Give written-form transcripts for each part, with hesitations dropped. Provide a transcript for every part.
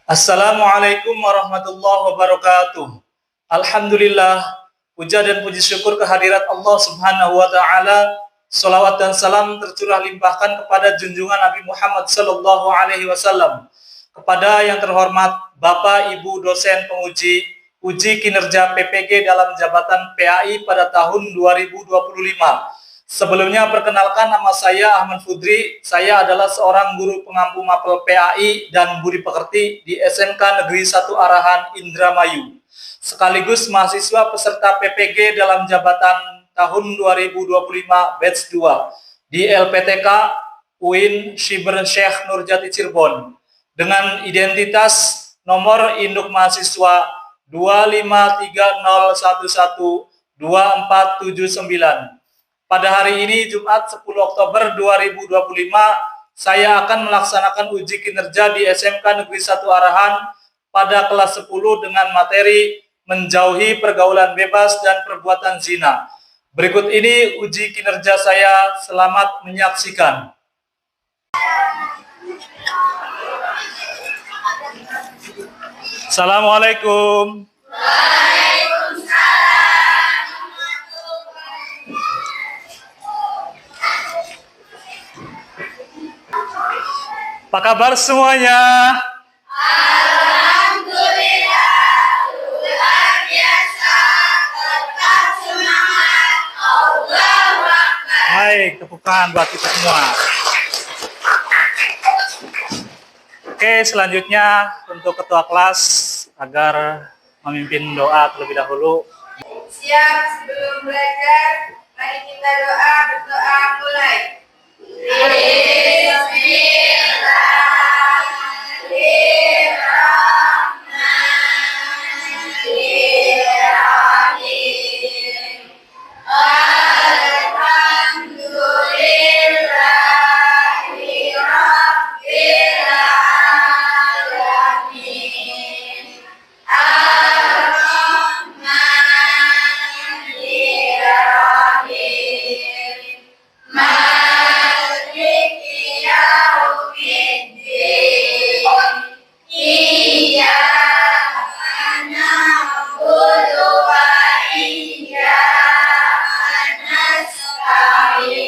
Assalamualaikum warahmatullahi wabarakatuh. Alhamdulillah, puja dan puji syukur kehadirat Allah Subhanahu wa taala. Salawat dan salam tercurah limpahkan kepada junjungan Nabi Muhammad sallallahu alaihi wasallam. Kepada yang terhormat Bapak Ibu dosen penguji uji kinerja PPG dalam jabatan PAI pada tahun 2025. Sebelumnya perkenalkan, nama saya Ahmad Fudri. Saya adalah seorang guru pengampu mapel PAI dan budi pekerti di SMK Negeri 1 Arahan Indramayu. Sekaligus mahasiswa peserta PPG dalam jabatan tahun 2025 batch 2 di LPTK UIN Siber Syekh Nurjati Cirebon dengan identitas nomor induk mahasiswa 25301124799. Pada hari ini, Jumat 10 Oktober 2025, saya akan melaksanakan uji kinerja di SMK Negeri 1 Arahan pada kelas 10 dengan materi menjauhi pergaulan bebas dan perbuatan zina. Berikut ini uji kinerja saya, selamat menyaksikan. Assalamualaikum. Apa kabar semuanya? Alhamdulillah, luar biasa, tetap semangat, Allahu Akbar. Baik, tepuk tangan buat kita semua. Oke, selanjutnya untuk ketua kelas agar memimpin doa terlebih dahulu. Siap, sebelum belajar, mari kita berdoa mulai. Bismillahirrahmanirrahim. Alhamdulillahi Rabbil Alamin. Ar-Rahmanir-Rahim. Maliki yaumiddin. Iyyaka na'budu wa iyyaka nasta'in.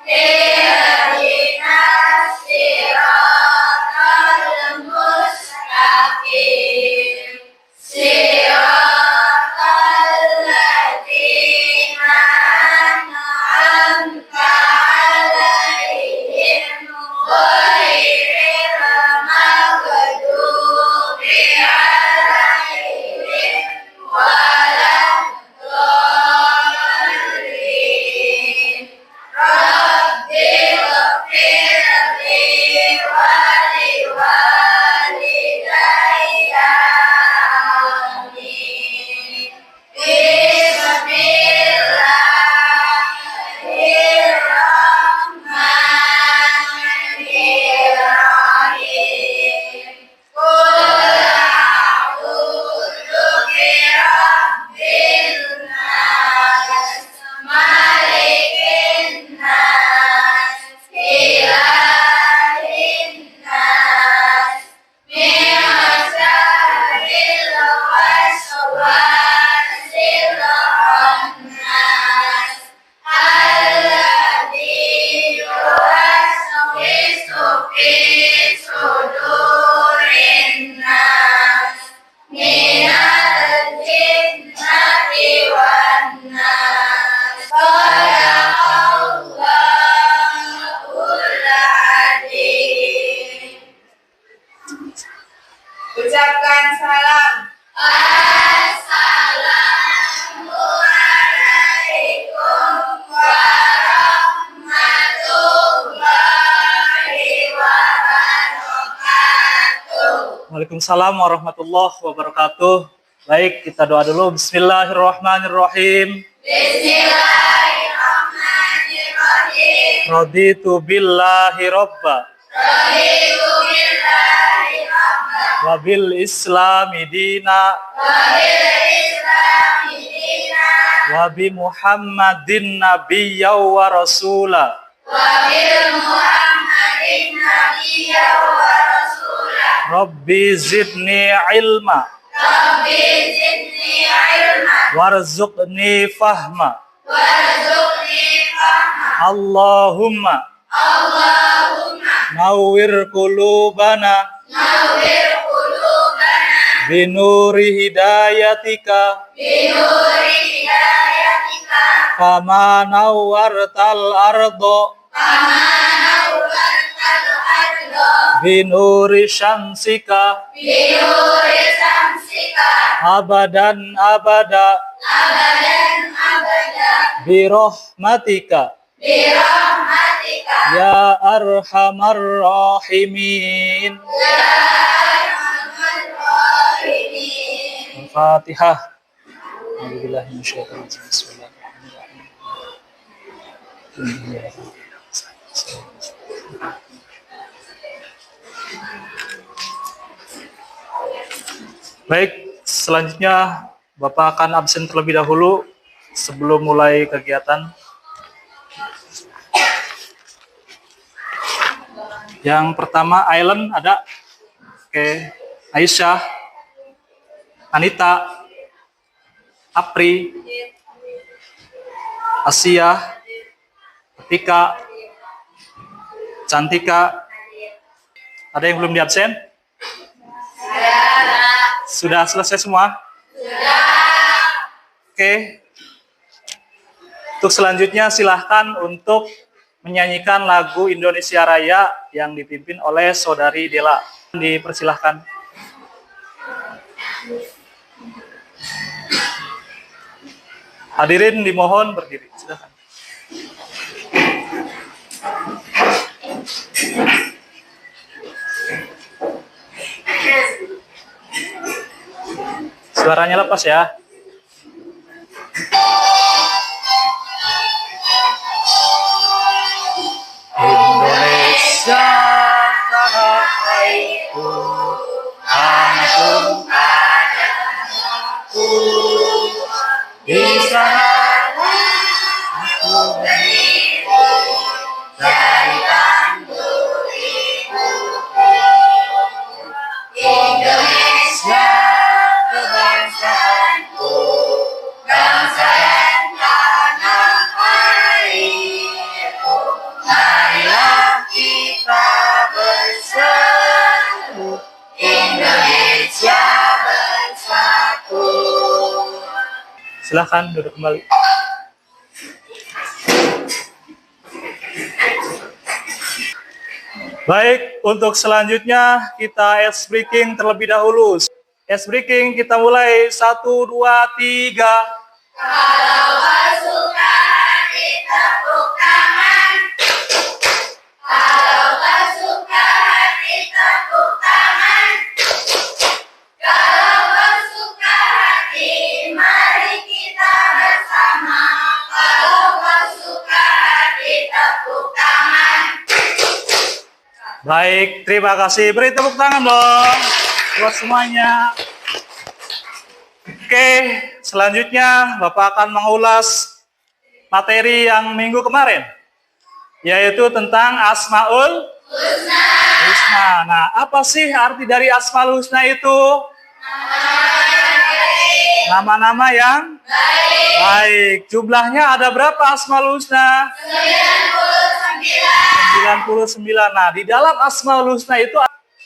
Ihdinas siratal mustaqim. Siratal ladzina an'amta 'alaihim ghairil maghdubi 'alaihim waladdallin. Rabbil ighfirli wa liwalidayya. Amin. Bismillahirrahmanirrahim. Qul a'udzu birabbin nas, malikin nas, ilahin nas, min syarril waswasil khannas, alladzi yuwaswisu fi sudurin nas, minal jinnati wan nas. Sadaqallahul adzim. Ucapkan salam. Assalamualaikum warahmatullahi wabarakatuh. Waalaikumsalam warahmatullahi wabarakatuh. Baik, kita doa dulu. Bismillahirrahmanirrahim. Bismillahirrahmanirrahim. Raditu billahi robba Raditu billahi rabba wa bil islami dina wabil islami dina wa bi Muhammadin nabiyya wa rasula wabil Muhammadin nabiyya wa rasula Rabbi zidni ilma. Rabbi zidni ilma. Warzuqni fahma. Warzuqni fahma. Allahumma. Allahumma. Nawwir qulubana. Nawwir qulubana. Binuri hidayatika. Binuri hidayatika. Kama nawwartal ardo. Kama nawwartal ardo. Binuri syamsika. Binuri samsika. Abadan abada. Abadan abada. Birahmatika. Birahmatika. Ya arhamar rahimin. Ya arhamar rahimin. Al-Fatihah. Alhamdulillah minasyaitonir rajim. Bismillahirrahmanirrahim. Baik, selanjutnya Bapak akan absen terlebih dahulu sebelum mulai kegiatan. Yang pertama Ailen ada. Oke, Aisyah, Anita, Apri, Asia, Tika, Cantika. Ada yang belum di absen? Sudah selesai semua? Oke. Untuk selanjutnya silahkan untuk menyanyikan lagu Indonesia Raya yang dipimpin oleh Saudari Dela. Dipersilahkan. Hadirin dimohon berdiri. Silakan. Suaranya lepas ya. Indonesia tanah airku, antum padaku, di sana aku beribu dari tandur ibuku. Indonesia kebangsaanku, bangsa dan tanah airku. Marilah kita bersatu, Indonesia bersatu. Silahkan duduk kembali. Baik, untuk selanjutnya kita ice breaking terlebih dahulu. Ice breaking kita mulai 1, 2, 3. Kalau pasukan ditepuk tangan. Kalau pasukan ditepuk tangan. Kalau pasukan hati, mari kita bersama. Kalau pasukan ditepuk tangan. Baik, terima kasih. Beri tepuk tangan dong buat semuanya. Oke, selanjutnya Bapak akan mengulas materi yang minggu kemarin, yaitu tentang Asmaul Husna. Nah, apa sih arti dari Asmaul Husna itu? Nama-nama yang baik. Jumlahnya ada berapa Asmaul Husna? 99. Nah, di dalam Asmaul Husna itu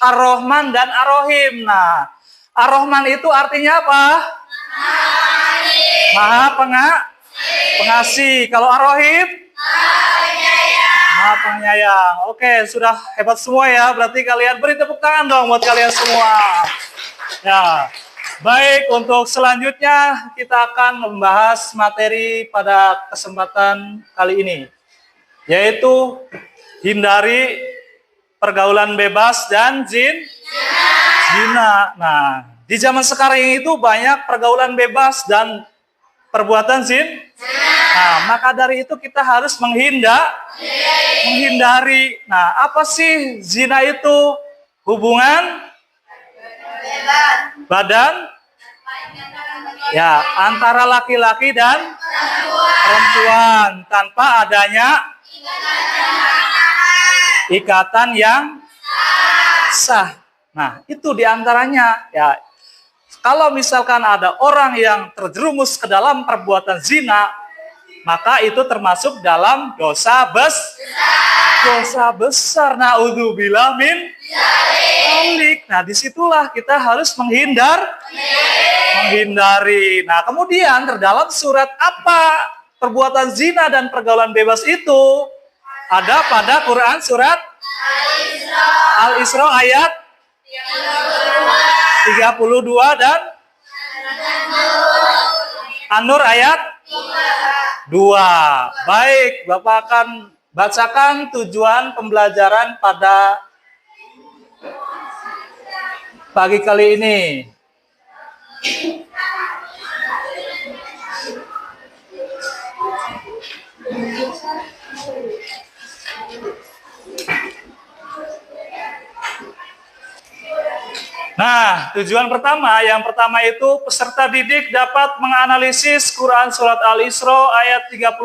Ar-Rahman dan Ar-Rahim. Nah, Ar-Rahman itu artinya apa? Maha pengasih. Kalau Ar-Rahim? Maha penyayang. Oke, sudah hebat semua ya. Berarti kalian beri tepuk tangan dong buat kalian semua. Ya, baik. Untuk selanjutnya kita akan membahas materi pada kesempatan kali ini, yaitu hindari pergaulan bebas dan zina. Nah, di zaman sekarang itu banyak pergaulan bebas dan perbuatan zina. Nah, maka dari itu kita harus menghindari. Nah, apa sih zina itu? Hubungan badan ya antara laki-laki dan perempuan tanpa adanya ikatan yang sah. Nah, itu diantaranya ya. Kalau misalkan ada orang yang terjerumus ke dalam perbuatan zina, maka itu termasuk dalam dosa besar. Naudzubillah min dzalik. Nah, disitulah kita harus menghindari. Nah, kemudian terdalam surat apa perbuatan zina dan pergaulan bebas itu? Ada pada Quran surat Al-Isra ayat 32 dan An-Nur ayat 2. Baik, Bapak akan bacakan tujuan pembelajaran pada pagi kali ini. Nah, tujuan yang pertama itu peserta didik dapat menganalisis Quran Surat Al-Isra ayat 32,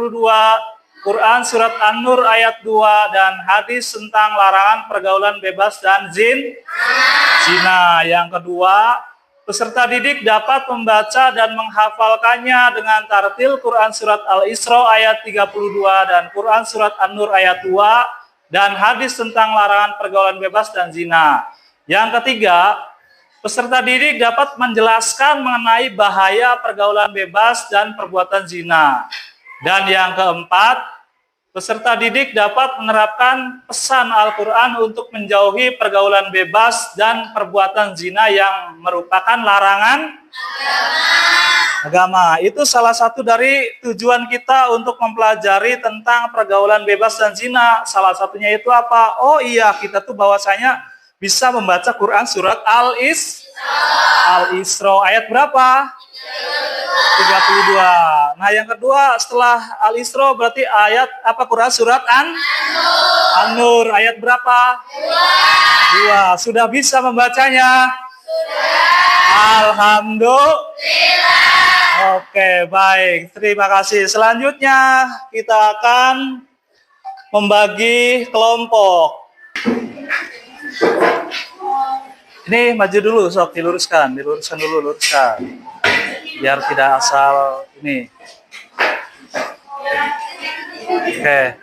Quran Surat An-Nur ayat 2, dan hadis tentang larangan pergaulan bebas dan zina. Yang kedua, peserta didik dapat membaca dan menghafalkannya dengan tartil Quran Surat Al-Isra ayat 32 dan Quran Surat An-Nur ayat 2, dan hadis tentang larangan pergaulan bebas dan zina. Yang ketiga, peserta didik dapat menjelaskan mengenai bahaya pergaulan bebas dan perbuatan zina. Dan yang keempat, peserta didik dapat menerapkan pesan Al-Quran untuk menjauhi pergaulan bebas dan perbuatan zina yang merupakan larangan agama. Itu salah satu dari tujuan kita untuk mempelajari tentang pergaulan bebas dan zina. Salah satunya itu apa? Oh iya, kita tuh bahwasanya bisa membaca Quran surat Al-Isra ayat berapa? 32. Nah, yang kedua setelah Al-Isra berarti ayat apa? Quran surat An-Nur ayat berapa? 2. Sudah bisa membacanya? Alhamdulillah. Oke, baik. Terima kasih. Selanjutnya kita akan membagi kelompok. Ini maju dulu, sok diluruskan dulu, biar tidak asal ini. Oke,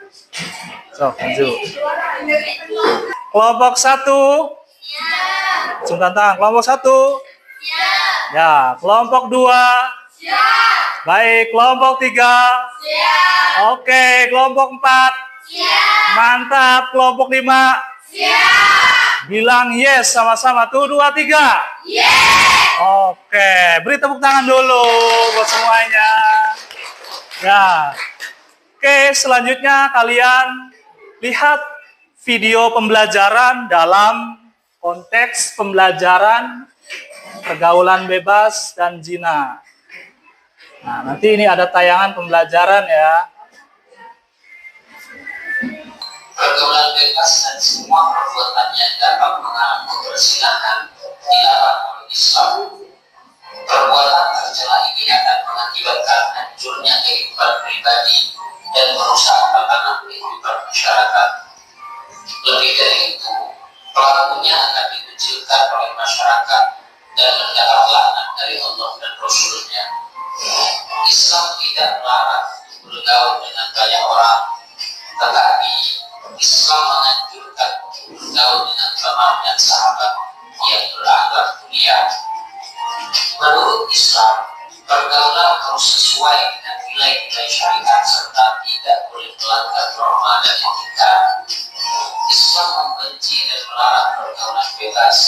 sok maju. Kelompok 1, cium tangan. Kelompok 1, ya. Kelompok 2, baik. Kelompok 3, oke. Kelompok 4, mantap. Kelompok 5, bilang yes sama-sama. Tuh 2, 3. Yes. Oke, beri tepuk tangan dulu buat semuanya. Ya. Oke, selanjutnya kalian lihat video pembelajaran dalam konteks pembelajaran pergaulan bebas dan zina. Nah, nanti ini ada tayangan pembelajaran ya. Pergaulan bebas dan semua perbuatan yang dapat menghalang kebersihan dilarang oleh Islam. Perbuatan tercela ini akan mengakibatkan hancurnya kehidupan pribadi dan merusak tatanan kehidupan masyarakat. Lebih dari itu, pelakunya akan dikucilkan oleh masyarakat dan mendapat laknat dari Allah dan Rasul-Nya. Islam tidak melarang bergaul dengan banyak orang, tetapi Islam menganjurkan bergaul dengan teman dan sahabat yang berakhlak mulia. Menurut Islam, pergaulan harus sesuai dengan nilai-nilai syariat serta tidak boleh melanggar norma dan etika. Islam membenci dan melarang pergaulan bebas,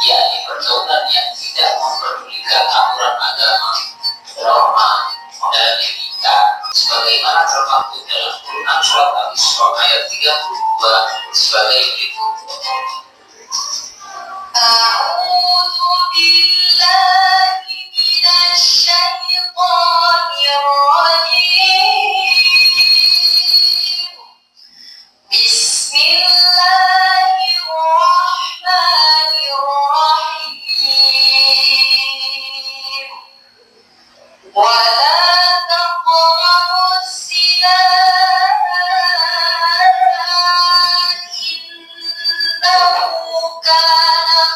yakni pergaulan yang tidak memperdulikan aturan agama, norma, dan etika, sebagaimana termaktub dalam Quran Surat Al-Isra ayat 32 sebagai berikut. A'udzu billahi minasy syaithanir rajim. Bismillahirrahmanirrahim. Wala taqrabus zina innahu kana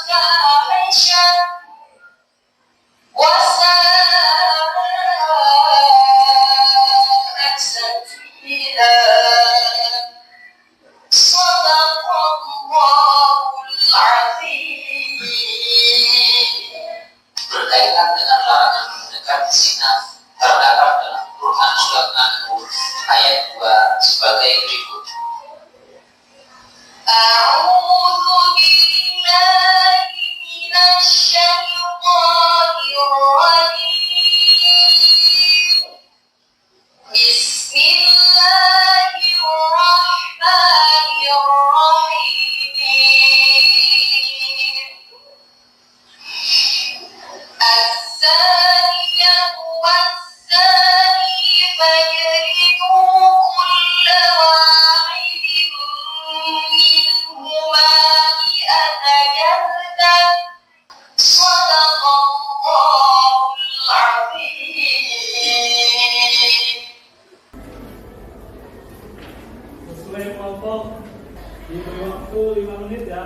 والثاني فاجلدوا كل واحد منهما 100 جلدة صدق الله العظيم. Sesuai kelompok, diberi waktu 5 menit ya.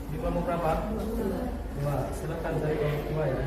Di kelompok berapa? 2. Silakan dari kelompok 2 ya.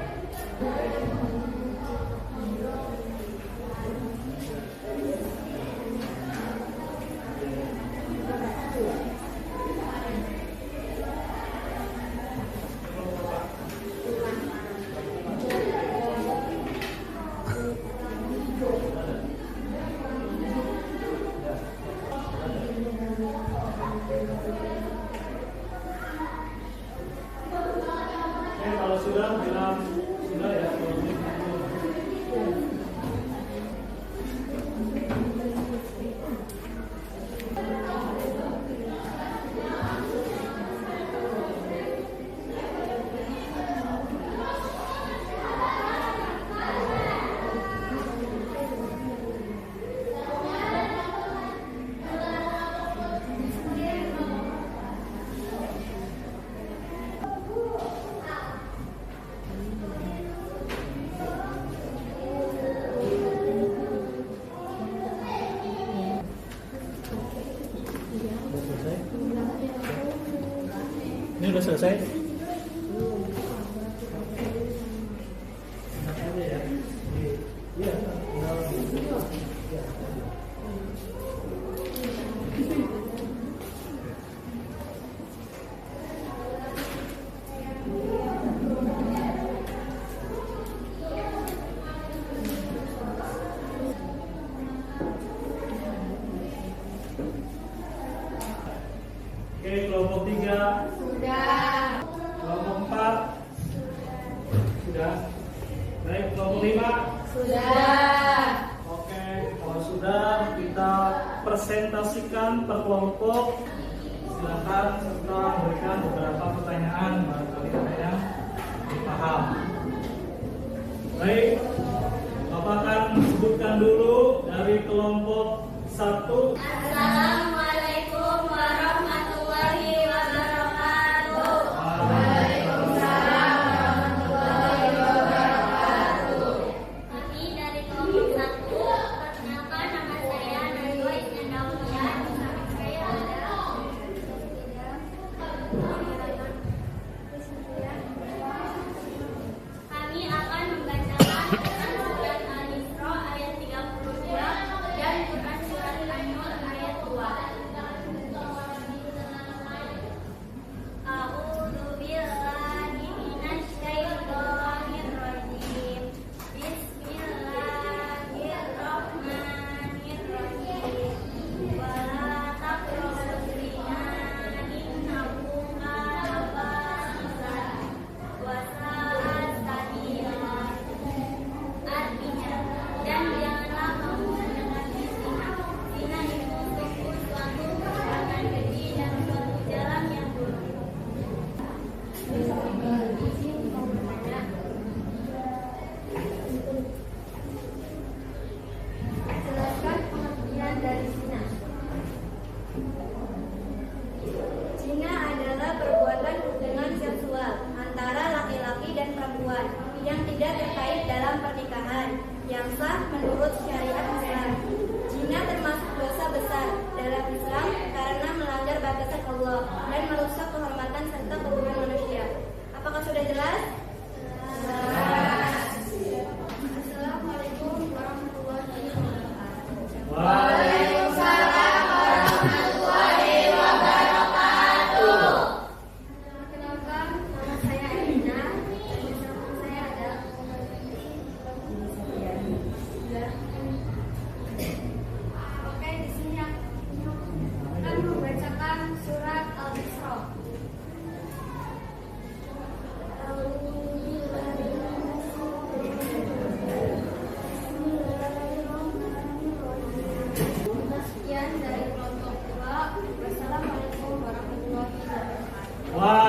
Oke, kalau sudah bilang sudah ya. Ini udah selesai? Oke, kelompok 3 Sudah. kelompok 4 sudah. Baik, kelompok 5 Sudah. oke, kalau sudah kita presentasikan per kelompok. Silakan serta berikan beberapa pertanyaan barangkali ada yang dipaham. Baik, Bapak akan sebutkan dulu dari kelompok 1. Assalamualaikum warahmatullahi wabarakatuh. Kami dari kelompok 1. Perkenalkan, nama saya Najwa Isnandaulian. Bersama saya ada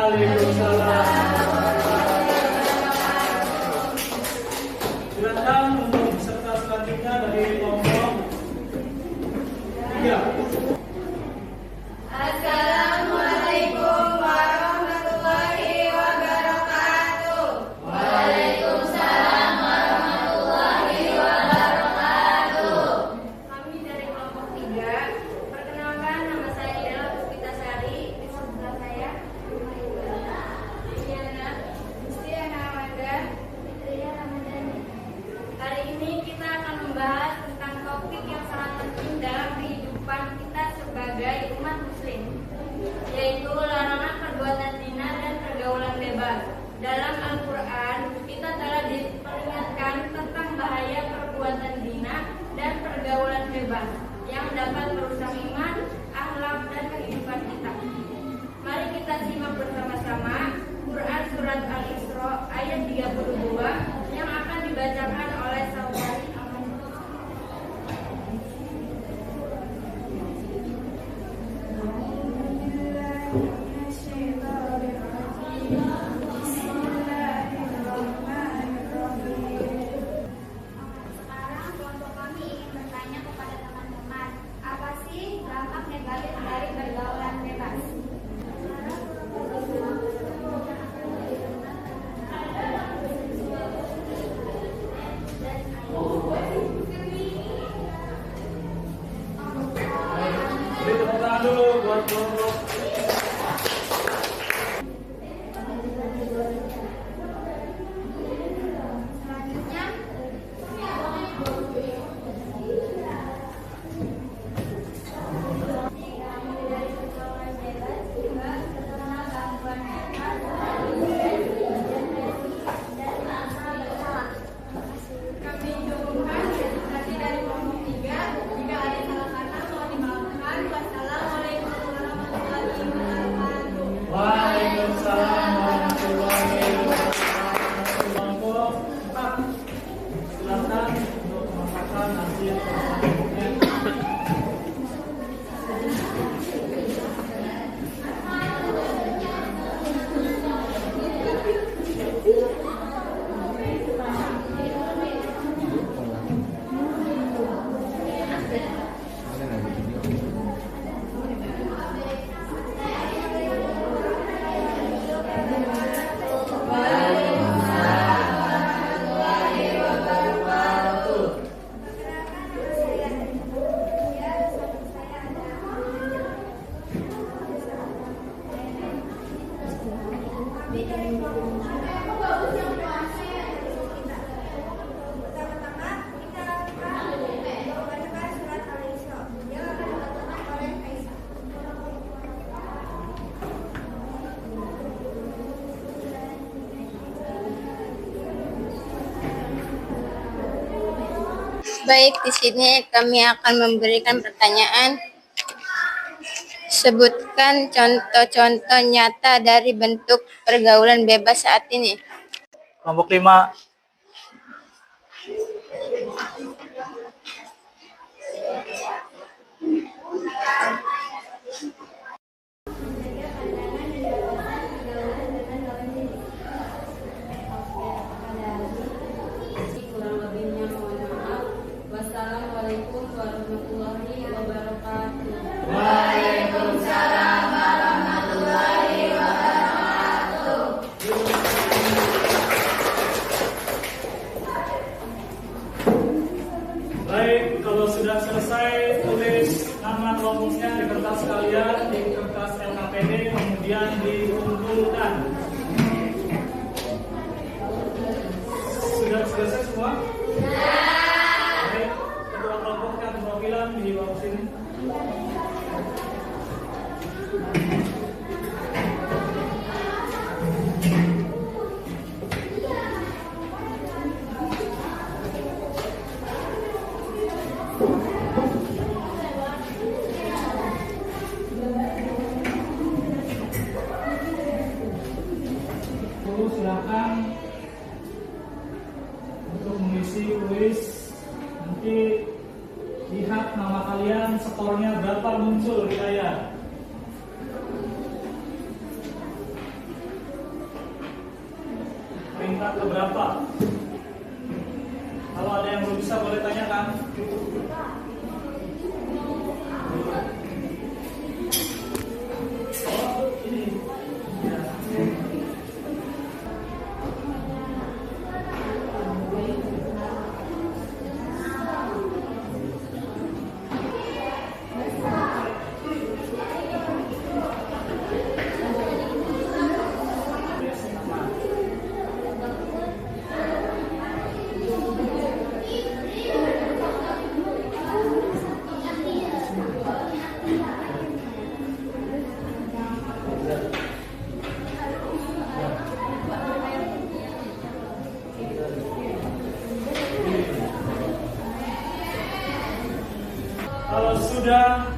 Waalaikumsalam. Silakan untuk peserta selanjutnya dari kelompok 3. Assalamualaikum warahmatullahi wabarakatuh. Waalaikumsalam warahmatullahi wabarakatuh. Kami dari kelompok 3. Perkenalkan, nama saya adalah Puspitasari. Di sebelah saya Diana Mustiana Wanda Fitria Ramadhani. Hari ini kita akan membahas tentang topik yang sangat penting dalam kehidupan kita sebagai umat muslim, yaitu larangan perbuatan zina dan pergaulan bebas. Dalam Al-Quran, kita telah diperingatkan tentang bahaya perbuatan zina dan pergaulan bebas yang dapat merusak iman, akhlak, dan kehidupan kita. Mari kita simak bersama-sama Quran Surat Al-Isra ayat 32 yang akan dibacakan oleh Saudari Aman. Sekarang kelompok kami ingin bertanya kepada teman-teman, apa sih dampak negatif dari pergaulan bebas? Beri tepuk tangan dulu buat kelompok. Selanjutnya, kami dari pergaulan bebas juga terkena gangguan mental, dan merasa bersalah. Kami cukupkan presentasi dari kelompok 3. Jika ada salah kata mohon dimaafkan. Wassalamualaikum warahmatullahi wabarakatuh. Waalaikumsalam warahmatullahi wabarakatuh. Kelompok 4. Silakan untuk memaparkan hasil pertemuannya. Pertama-tama kita bacakan surat Al-Isra yang akan dibacakan oleh Kaisar. Baik, di sini kami akan memberikan pertanyaan. Sebutkan contoh-contoh nyata dari bentuk pergaulan bebas saat ini. Kelompok 5. Kurang lebihnya mohon maaf. Wassalamualaikum warahmatullahi wabarakatuh. Waalaikumsalam warahmatullahi wabarakatuh. Baik, kalau sudah selesai tulis nama kelompoknya di kertas kalian, di kertas LKPD, kemudian dikumpulkan. Sudah selesai semua? Baik, ketua kelompoknya perwakilan di bawah sini. tingkat keberapa? Kalau ada yang belum bisa boleh tanyakan. Oh, ini. Ya. Kalau sudah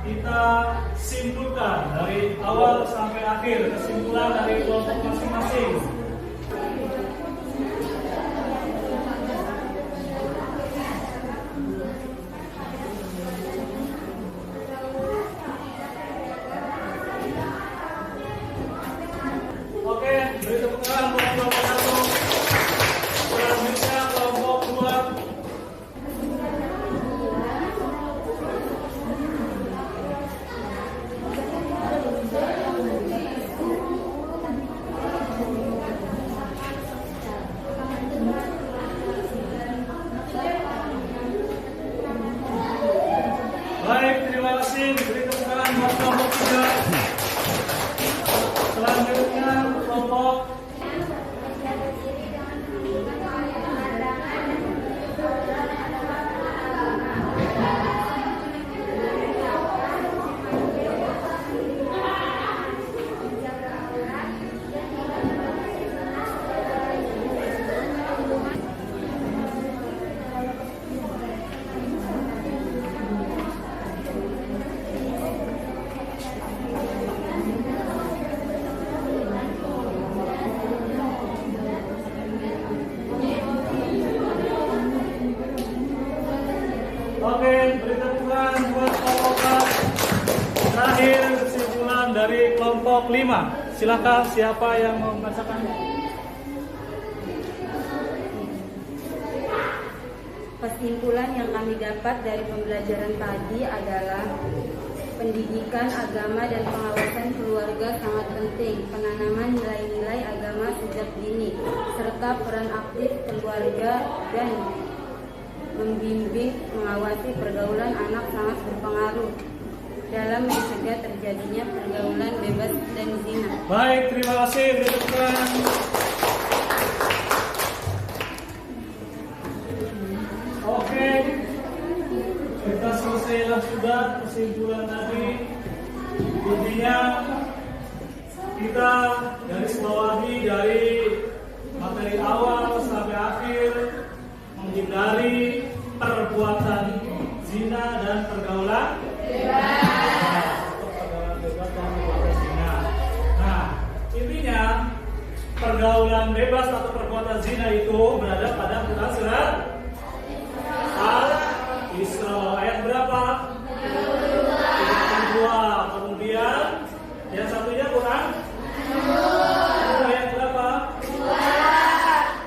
kita simpulkan dari awal sampai akhir, kesimpulan dari kelompok masing-masing. Oke, beri tepuk tangan buat kelompok 1. Selanjutnya kelompok 2. Baik, terima kasih. Beri tepuk tangan buat kelompok 3. Selanjutnya kelompok Oke, beri tepuk tangan buat kelompok A. Terakhir kesimpulan dari kelompok 5. Silakan siapa yang mau membacakan? Kesimpulan yang kami dapat dari pembelajaran tadi adalah pendidikan agama dan pengawasan keluarga sangat penting, penanaman nilai-nilai agama sejak dini, serta peran aktif keluarga dan membimbing mengawasi pergaulan anak sangat berpengaruh dalam mencegah terjadinya pergaulan bebas dan zina. Baik, terima kasih. Beri tepuk tangan. Oke, kita selesailah sudah kesimpulan tadi. Intinya kita garis bawahi dari materi awal sampai akhir menghindari perbuatan zina dan pergaulan bebas. Pergaulan bebas dan perbuatan zina. Nah, intinya pergaulan bebas atau perbuatan zina itu berada pada Quran surat Al-Isra ayat berapa? 32. Kemudian yang satunya Quran ayat berapa?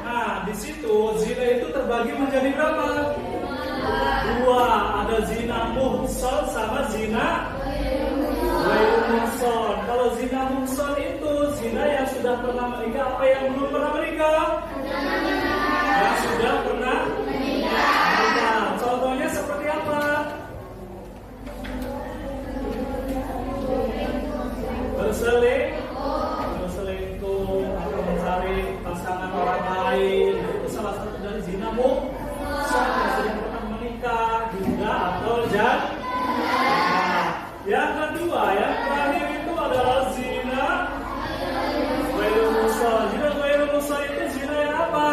Nah, di situ zina itu terbagi menjadi berapa? 2. Ada zina muhson sama zina ghairu muhson. Kalau zina muhson itu zina yang sudah pernah menikah apa yang belum pernah menikah? Yang sudah pernah menikah. Contohnya seperti apa? Berselingkuh atau mencari pasangan orang lain, itu salah satu dari zina muhson yang sudah pernah menikah juga atau jangan. Yang kedua, yang terakhir itu adalah zina ghairu muhson. Zina ghairu muhson itu zina yang apa?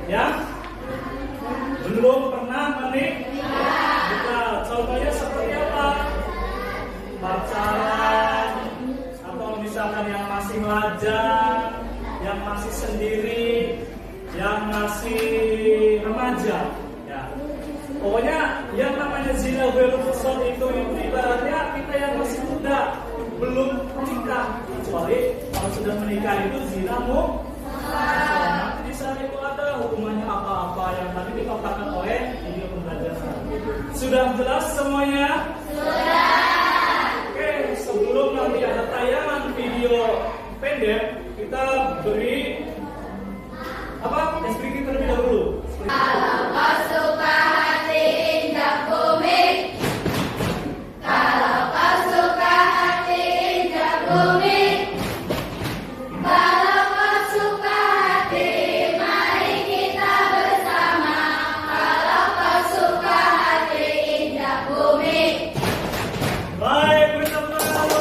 Yang belum pernah menikah. Contohnya seperti apa? Pacaran, atau misalkan yang masih lajang, yang masih sendiri, yang masih remaja. Ya. Pokoknya yang namanya zina ghairu muhson itu ibaratnya kita yang masih muda, belum menikah, kecuali itu zinamu. Nanti di sana itu ada hukumannya apa-apa yang tadi dipaparkan oleh video pembelajaran. Sudah jelas semuanya? Sudah. Oke, sebelum nanti ada tayangan video pendek, kita beri explication terlebih dahulu. Kalau kau suka hati injak bumi. Kalau kau suka hati injak bumi. Kalau kau suka hati, mari kita bersama. Kalau kau suka hati injak bumi. Baik, bersama-sama.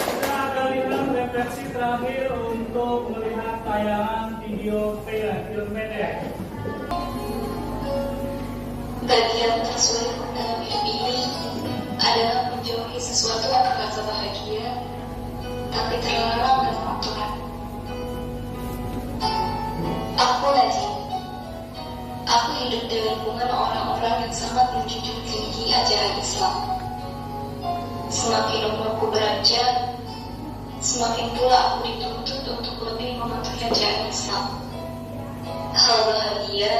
Kita akan lihat refleksi terakhir untuk melihat tayangan video film pendek. Bagian tersulit dalam hidup ini adalah menjauhi sesuatu yang terasa bahagia, tapi terlarang dalam aturan. Aku Najib. Aku hidup di lingkungan orang-orang yang sangat menjunjung tinggi ajaran Islam. Semakin umurku beranjak, semakin pula aku dituntut untuk lebih mematuhi ajaran Islam. Hal bahagia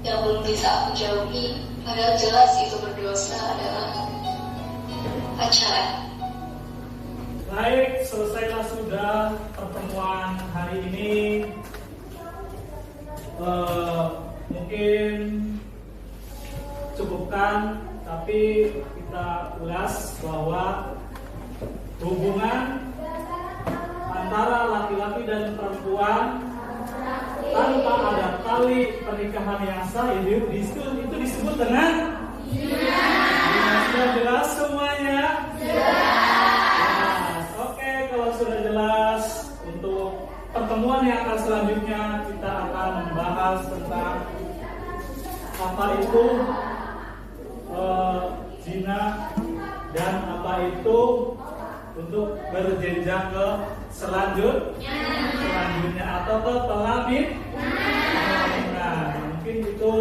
yang belum bisa aku jauhi, padahal jelas itu berdosa, adalah pacaran. Baik, selesailah sudah pertemuan hari ini. Mungkin cukupkan, tapi kita ulas bahwa hubungan antara laki-laki dan perempuan tanpa ada tali pernikahan yang sah itu disebut dengan zina. Sudah jelas semuanya? Jelas. Oke, kalau sudah jelas, untuk pertemuan yang akan selanjutnya kita akan membahas tentang apa itu zina dan apa itu untuk berjenjang ke selanjutnya atau ke pelaminan. Nah, mungkin itu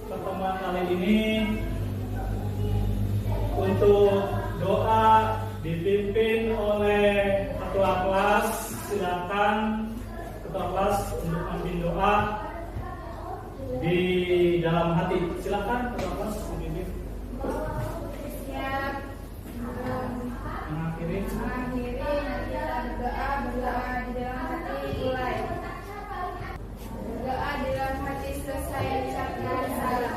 pertemuan kali ini. Untuk doa dipimpin oleh ketua kelas. Silakan ketua kelas untuk memimpin doa di dalam hati. Silakan ketua kelas memimpin. Siap. Mengakhiri. Berdoa di dalam hati mulai. Berdoa di dalam hati selesai ucapkan salam.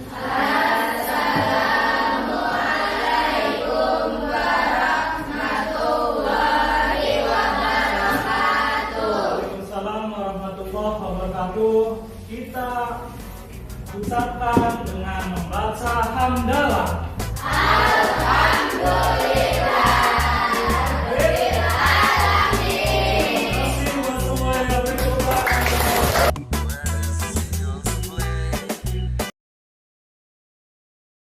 Assalamualaikum warahmatullahi wabarakatuh. Waalaikumsalam warahmatullahi wabarakatuh. Kita ucapkan dengan